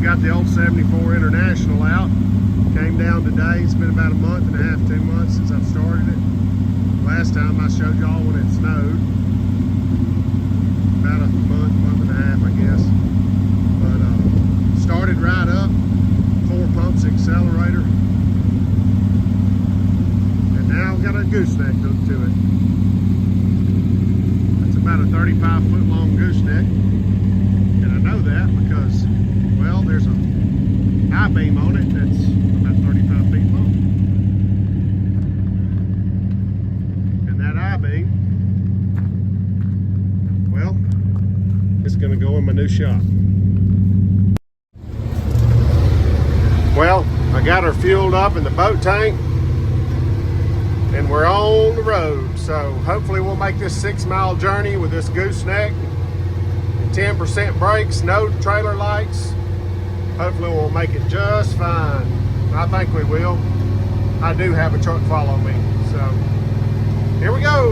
got the old 74 International out. Came down today. It's been about a month and a half, 2 months since I've started it. Last time I showed y'all when it snowed. About a month and a half, I guess. But started right up, 4 pumps accelerator. And now I've got a gooseneck hooked to it. It's about a 35-foot long gooseneck. And I know that because, well, there's a I-beam on it that's about 35 feet long. And that I-beam, well, it's going to go in my new shop. Well, I got her fueled up in the boat tank and we're on the road. So hopefully we'll make this 6-mile journey with this gooseneck and 10% brakes, no trailer lights. Hopefully we'll make it just fine. I think we will. I do have a truck follow me. So here we go.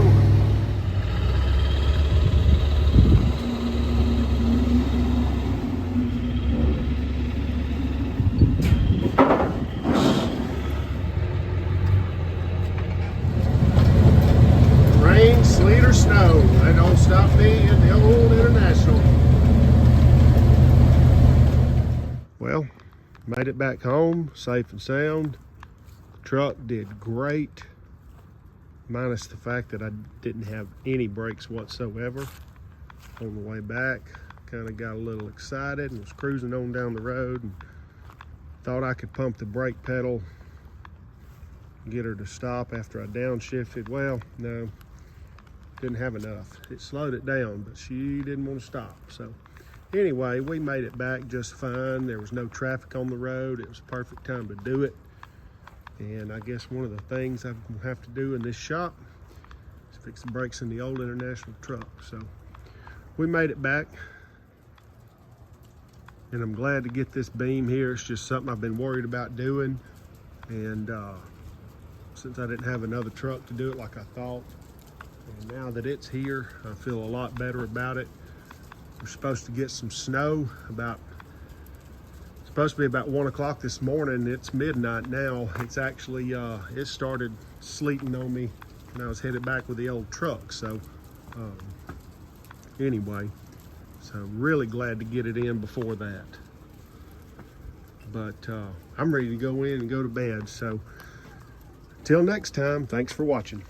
Rain, sleet, or snow, they don't stop me at the old International. Well, made it back home safe and sound. The truck did great, minus the fact that I didn't have any brakes whatsoever on the way back. Kind of got a little excited and was cruising on down the road and thought I could pump the brake pedal and get her to stop after I downshifted. Well, no, didn't have enough. It slowed it down, but she didn't want to stop. So anyway, we made it back just fine. There was no traffic on the road. It was a perfect time to do it. And I guess one of the things I'm gonna have to do in this shop is fix the brakes in the old International truck. So we made it back. And I'm glad to get this beam here. It's just something I've been worried about doing. And since I didn't have another truck to do it like I thought, and now that it's here, I feel a lot better about it. We're supposed to get some snow supposed to be about 1 o'clock this morning. It's midnight now. It's actually, it started sleeting on me when I was headed back with the old truck. So anyway, so I'm really glad to get it in before that. But I'm ready to go in and go to bed. So till next time, thanks for watching.